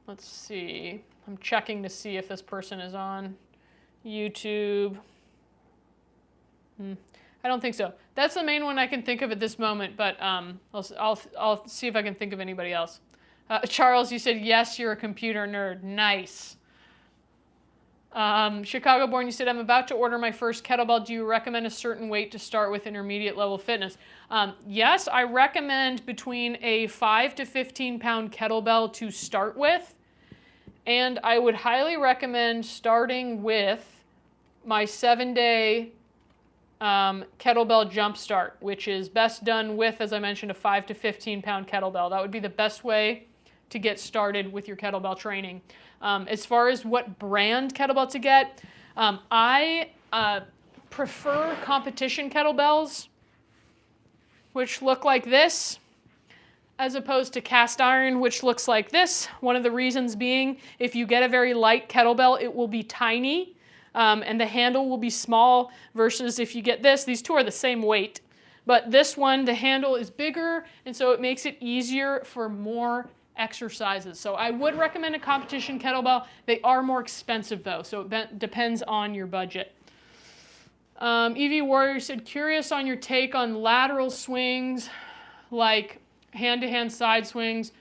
[SPEAKER 1] Let's see. I'm checking to see if this person is on YouTube. I don't think so. That's the main one I can think of at this moment, but I'll see if I can think of anybody else. Charles, you said, yes, you're a computer nerd. Nice. Chicago born, you said, I'm about to order my first kettlebell. Do you recommend a certain weight to start with intermediate level fitness? Yes, I recommend between a 5 to 15 pound kettlebell to start with. And I would highly recommend starting with my 7-day kettlebell Jumpstart, which is best done with, as I mentioned, a 5 to 15 pound kettlebell. That would be the best way to get started with your kettlebell training. As far as what brand kettlebell to get, I prefer competition kettlebells, which look like this, as opposed to cast iron, which looks like this. One of the reasons being, if you get a very light kettlebell, it will be tiny, and the handle will be small, versus if you get this, these two are the same weight. But this one, the handle is bigger, and so it makes it easier for more exercises. So I would recommend a competition kettlebell. They are more expensive though, so it depends on your budget. EV Warrior said, curious on your take on lateral swings, like hand-to-hand side swings.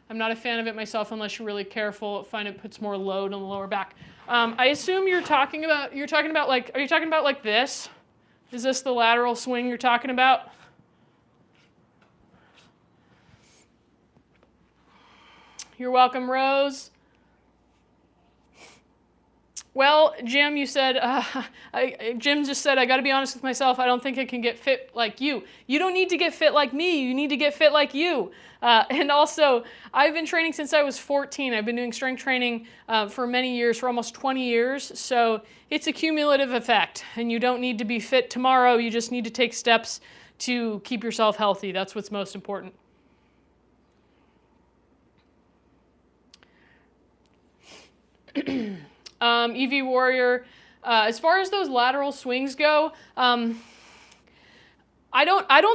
[SPEAKER 1] I'm not a fan of it myself unless you're really careful. I find it puts more load on the lower back. I assume are you talking about like this? Is this the lateral swing you're talking about? You're welcome, Rose. Well, Jim, you said, Jim just said, I got to be honest with myself. I don't think I can get fit like you. You don't need to get fit like me. You need to get fit like you. And also, I've been training since I was 14. I've been doing strength training for many years, for almost 20 years. So it's a cumulative effect. And you don't need to be fit tomorrow. You just need to take steps to keep yourself healthy. That's what's most important. EV Warrior, as far as those lateral swings go, I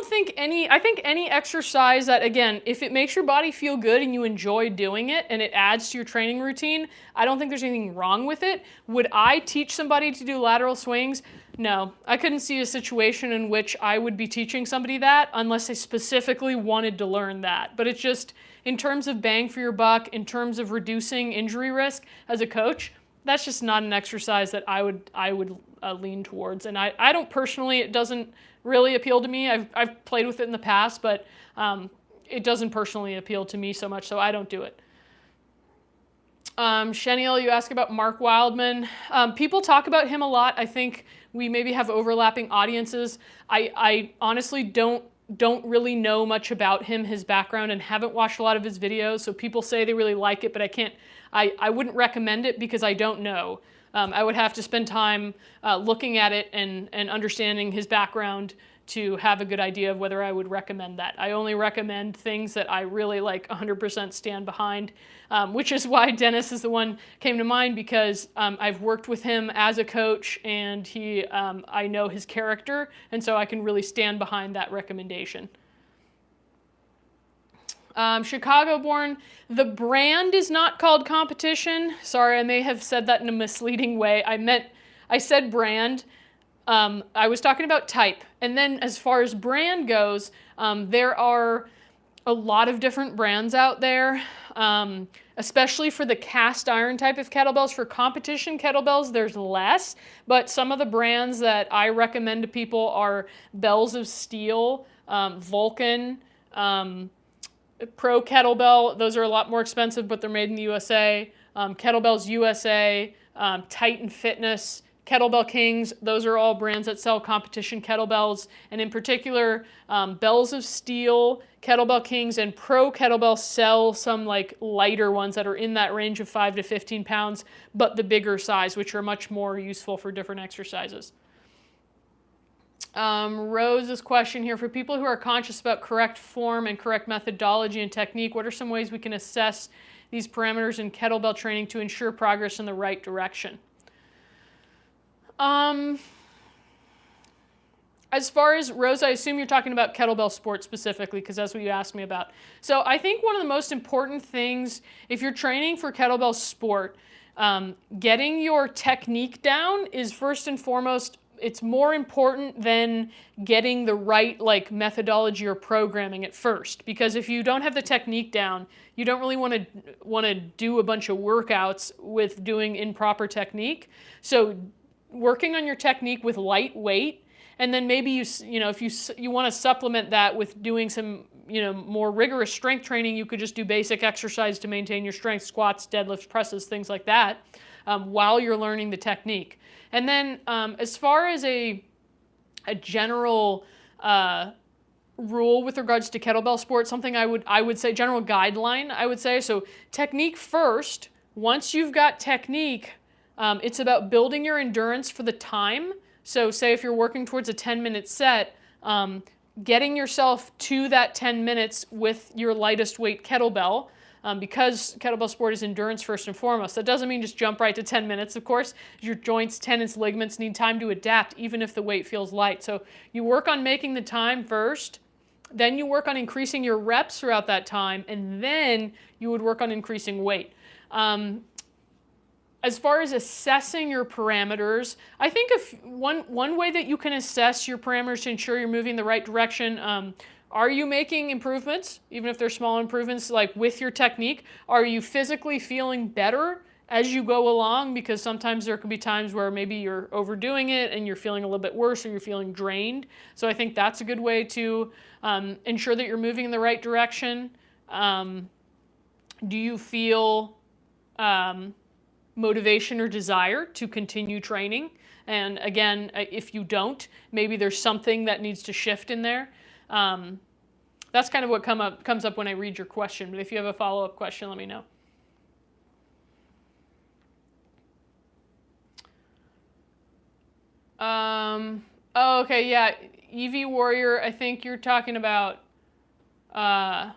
[SPEAKER 1] think any exercise that, again, if it makes your body feel good and you enjoy doing it and it adds to your training routine, I don't think there's anything wrong with it. Would I teach somebody to do lateral swings? No, I couldn't see a situation in which I would be teaching somebody that unless they specifically wanted to learn that. But it's just, in terms of bang for your buck, in terms of reducing injury risk as a coach, that's just not an exercise that I would lean towards. And I don't personally, it doesn't really appeal to me. I've played with it in the past, but it doesn't personally appeal to me so much, so I don't do it. Sheniel, you ask about Mark Wildman. People talk about him a lot. I think we maybe have overlapping audiences. I honestly don't really know much about him, his background, and haven't watched a lot of his videos. So people say they really like it, but I wouldn't recommend it because I don't know. I would have to spend time looking at it and understanding his background to have a good idea of whether I would recommend that. I only recommend things that I really like 100% stand behind, which is why Dennis is the one came to mind, because I've worked with him as a coach and I know his character, and so I can really stand behind that recommendation. Chicago born, the brand is not called Competition. Sorry, I may have said that in a misleading way. I said brand. I was talking about type. And then as far as brand goes, there are a lot of different brands out there, especially for the cast iron type of kettlebells. For competition kettlebells, there's less, but some of the brands that I recommend to people are Bells of Steel, Vulcan, Pro Kettlebell. Those are a lot more expensive, but they're made in the USA. Kettlebells USA, Titan Fitness, Kettlebell Kings, those are all brands that sell competition kettlebells, and in particular, Bells of Steel, Kettlebell Kings, and Pro Kettlebell sell some like lighter ones that are in that range of 5 to 15 pounds, but the bigger size, which are much more useful for different exercises. Rose's question here, for people who are conscious about correct form and correct methodology and technique, what are some ways we can assess these parameters in kettlebell training to ensure progress in the right direction? As far as Rose, I assume you're talking about kettlebell sport specifically, because that's what you asked me about. So I think one of the most important things, if you're training for kettlebell sport, getting your technique down is first and foremost. It's more important than getting the right like methodology or programming at first, because if you don't have the technique down, you don't really want to do a bunch of workouts with doing improper technique. So working on your technique with light weight, and then maybe if you want to supplement that with doing some more rigorous strength training, you could just do basic exercise to maintain your strength, squats, deadlifts, presses, things like that, while you're learning the technique. And then as far as a general rule with regards to kettlebell sport, something I would say, general guideline, I would say, so technique first. Once you've got technique, it's about building your endurance for the time. So say if you're working towards a 10-minute set, getting yourself to that 10 minutes with your lightest weight kettlebell, because kettlebell sport is endurance first and foremost. That doesn't mean just jump right to 10 minutes, of course. Your joints, tendons, ligaments need time to adapt, even if the weight feels light. So you work on making the time first, then you work on increasing your reps throughout that time, and then you would work on increasing weight. As far as assessing your parameters, I think one way that you can assess your parameters to ensure you're moving the right direction, are you making improvements, even if they're small improvements, like with your technique? Are you physically feeling better as you go along? Because sometimes there can be times where maybe you're overdoing it and you're feeling a little bit worse or you're feeling drained. So I think that's a good way to ensure that you're moving in the right direction. Do you feel motivation or desire to continue training? And again, if you don't, maybe there's something that needs to shift in there. That's kind of what comes up when I read your question. But if you have a follow-up question, let me know. Oh, okay, yeah. EV Warrior, I think you're talking about, are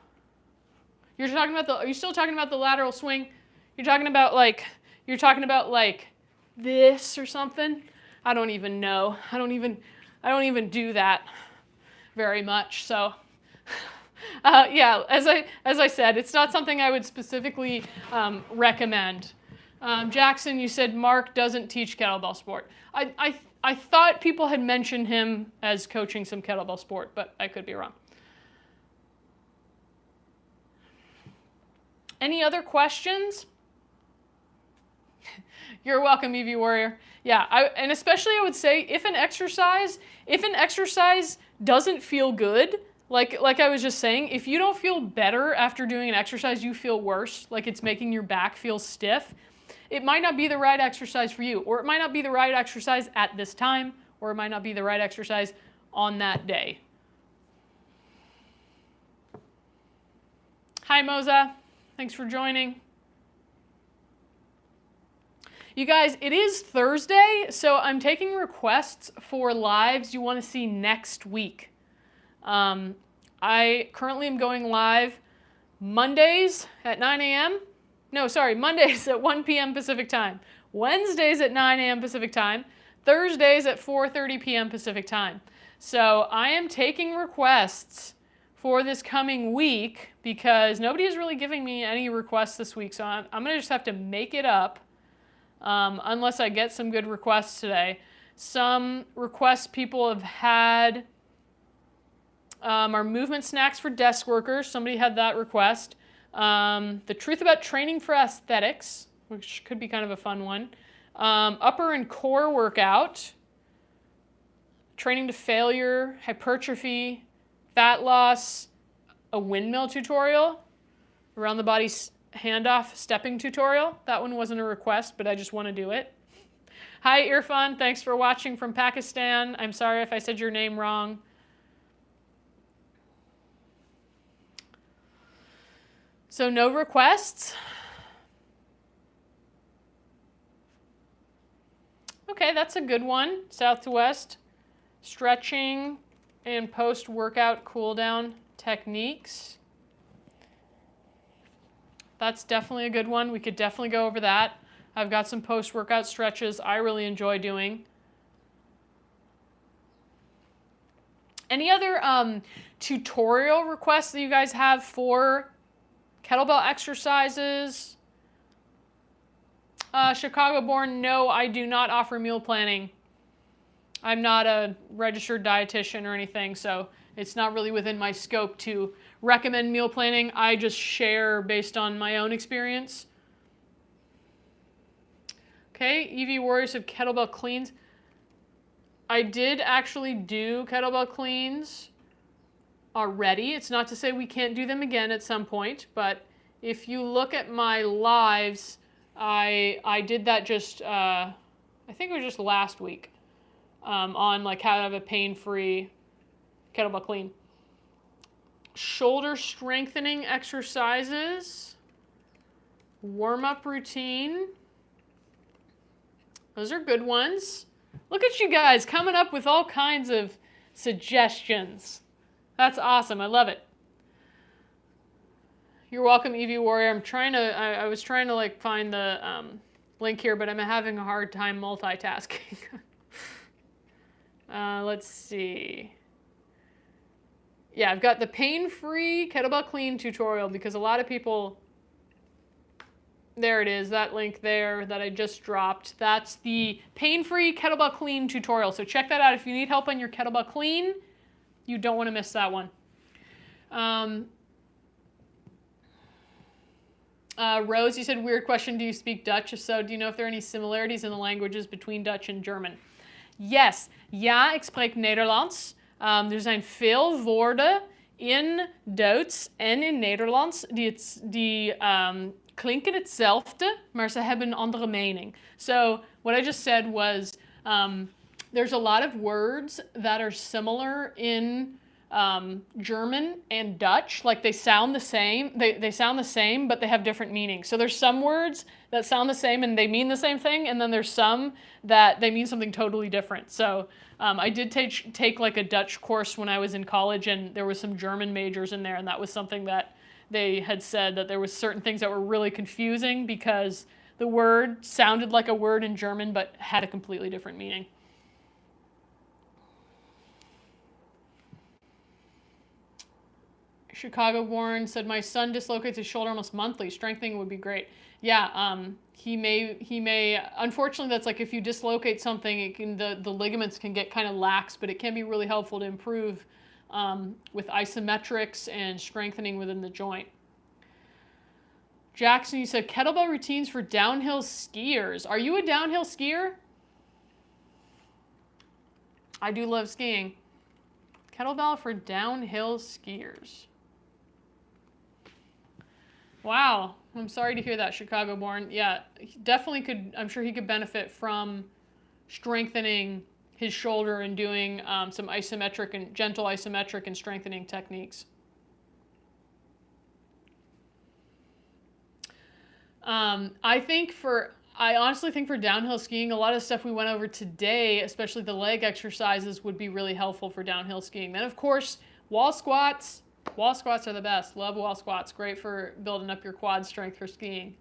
[SPEAKER 1] you still talking about the lateral swing? You're talking about like this or something? I don't even know. I don't even do that very much. So yeah, as I said, it's not something I would specifically recommend. Jackson, you said Mark doesn't teach kettlebell sport. I thought people had mentioned him as coaching some kettlebell sport, but I could be wrong. Any other questions? You're welcome, EV Warrior. Yeah, and especially I would say if an exercise doesn't feel good, like I was just saying, if you don't feel better after doing an exercise, you feel worse, like it's making your back feel stiff, it might not be the right exercise for you, or it might not be the right exercise at this time, or it might not be the right exercise on that day. Hi, Moza. Thanks for joining. You guys, it is Thursday, so I'm taking requests for lives you want to see next week. I currently am going live Mondays at 9 a.m. No, sorry, Mondays at 1 p.m. Pacific time. Wednesdays at 9 a.m. Pacific time. Thursdays at 4:30 p.m. Pacific time. So I am taking requests for this coming week because nobody is really giving me any requests this week. So I'm going to just have to make it up. Unless I get some good requests today. Some requests people have had are movement snacks for desk workers. Somebody had that request. The truth about training for aesthetics, which could be kind of a fun one. Upper and core workout. Training to failure, hypertrophy, fat loss, a windmill tutorial, around the body handoff stepping tutorial. That one wasn't a request, but I just want to do it. Hi, Irfan. Thanks for watching from Pakistan. I'm sorry if I said your name wrong. So no requests. Okay, that's a good one. South to west. Stretching and post-workout cool-down techniques. That's definitely a good one. We could definitely go over that. I've got some post-workout stretches I really enjoy doing. Any other tutorial requests that you guys have for kettlebell exercises? Chicago-born, no, I do not offer meal planning. I'm not a registered dietitian or anything, so it's not really within my scope to recommend meal planning. I just share based on my own experience. Okay, EV Warriors of kettlebell cleans. I did actually do kettlebell cleans already. It's not to say we can't do them again at some point, but if you look at my lives, I did that just, I think it was just last week, on like how to have a pain-free kettlebell clean. Shoulder strengthening exercises, warm-up routine. Those are good ones. Look at you guys coming up with all kinds of suggestions. That's awesome. I love it. You're welcome, EV Warrior. I was trying to like find the link here, but I'm having a hard time multitasking. Let's see. Yeah, I've got the pain-free kettlebell clean tutorial because a lot of people, there it is, that link there that I just dropped. That's the pain-free kettlebell clean tutorial. So check that out. If you need help on your kettlebell clean, you don't want to miss that one. Rose, you said, weird question, do you speak Dutch? If so, do you know if there are any similarities in the languages between Dutch and German? Yes. Ja, ik spreek Nederlands. Er zijn veel woorden in Duits en in Nederlands die klinken hetzelfde, maar ze hebben een andere mening. So what I just said was there's a lot of words that are similar in German and Dutch. Like they sound the same. They sound the same, but they have different meanings. So there's some words that sound the same and they mean the same thing, and then there's some that they mean something totally different. So I did take like a Dutch course when I was in college, and there was some German majors in there, and that was something that they had said that there was certain things that were really confusing because the word sounded like a word in German but had a completely different meaning. Chicago-born said, my son dislocates his shoulder almost monthly. Strengthening would be great. Yeah, he may, unfortunately, that's like if you dislocate something, it can, the ligaments can get kind of lax, but it can be really helpful to improve with isometrics and strengthening within the joint. Jackson, you said kettlebell routines for downhill skiers. Are you a downhill skier? I do love skiing. Kettlebell for downhill skiers. Wow, I'm sorry to hear that, Chicago-born. Yeah, he definitely could, I'm sure he could benefit from strengthening his shoulder and doing some isometric and gentle isometric and strengthening techniques. I honestly think for downhill skiing, a lot of stuff we went over today, especially the leg exercises, would be really helpful for downhill skiing. Then, of course, wall squats. Wall squats are the best. Love wall squats. Great for building up your quad strength for skiing.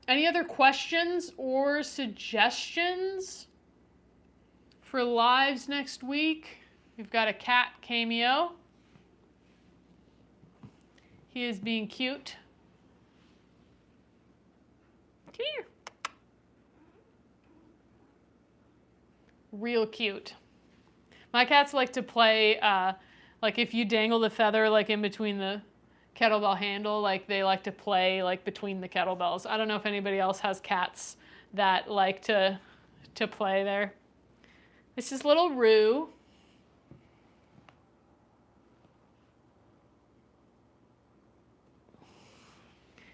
[SPEAKER 1] Any other questions or suggestions for lives next week? We've got a cat cameo. He is being cute. Come here. Real cute. My cats like to play, like if you dangle the feather like in between the kettlebell handle, like they like to play like between the kettlebells. I don't know if anybody else has cats that like to play there. This is little Rue.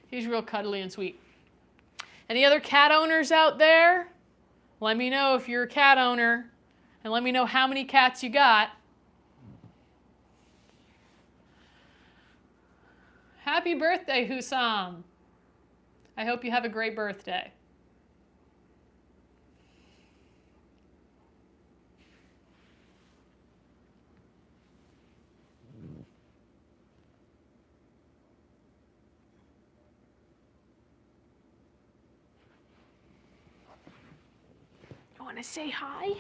[SPEAKER 1] He's real cuddly and sweet. Any other cat owners out there? Let me know if you're a cat owner, and let me know how many cats you got. Happy birthday, Husam. I hope you have a great birthday. You want to say hi?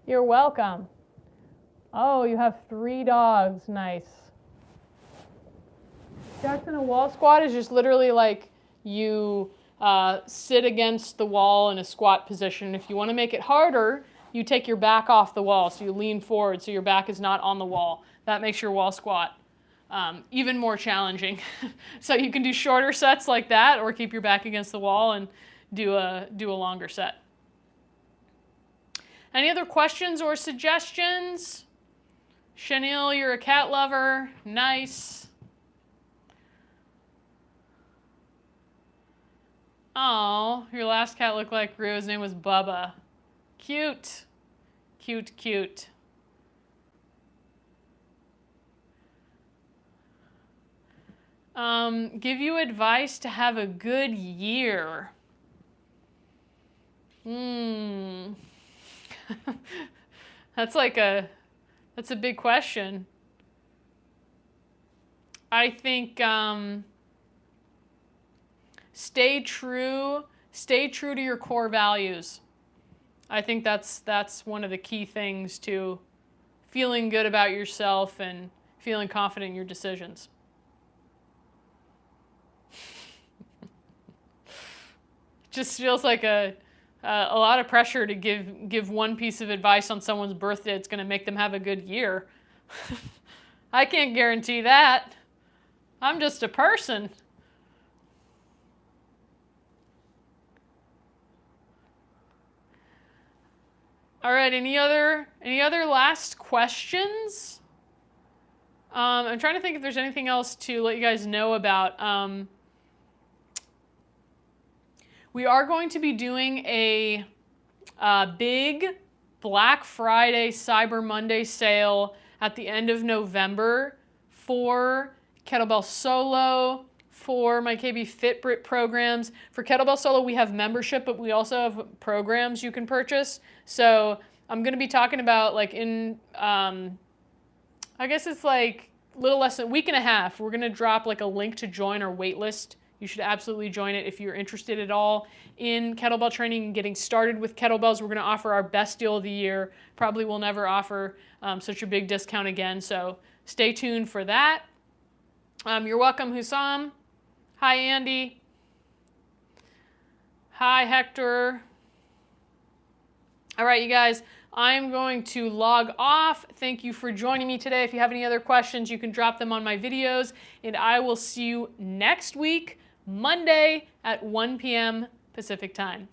[SPEAKER 1] You're welcome. Oh, you have 3 dogs. Nice. Jackson, a wall squat is just literally like you sit against the wall in a squat position. If you want to make it harder, you take your back off the wall, so you lean forward so your back is not on the wall. That makes your wall squat even more challenging. So you can do shorter sets like that, or keep your back against the wall and do a longer set. Any other questions or suggestions? Chanel, you're a cat lover. Nice. Oh, your last cat looked like Rue. His name was Bubba. Cute. Cute, cute. Give you advice to have a good year. That's a big question. I think stay true to your core values. I think that's one of the key things to feeling good about yourself and feeling confident in your decisions. Just feels like a lot of pressure to give one piece of advice on someone's birthday. It's going to make them have a good year. I can't guarantee that. I'm just a person. All right, any other last questions? I'm trying to think if there's anything else to let you guys know about. We are going to be doing a big Black Friday, Cyber Monday sale at the end of November for Kettlebell Solo, for my KB Fit Britt programs. For Kettlebell Solo, we have membership, but we also have programs you can purchase. So I'm going to be talking about, like, in, I guess it's like a little less than a week and a half, we're going to drop like a link to join our wait list. You should absolutely join it if you're interested at all in kettlebell training and getting started with kettlebells. We're going to offer our best deal of the year. Probably will never offer such a big discount again, so stay tuned for that. You're welcome, Husam. Hi, Andy. Hi, Hector. All right, you guys, I'm going to log off. Thank you for joining me today. If you have any other questions, you can drop them on my videos, and I will see you next week, Monday at 1 p.m. Pacific time.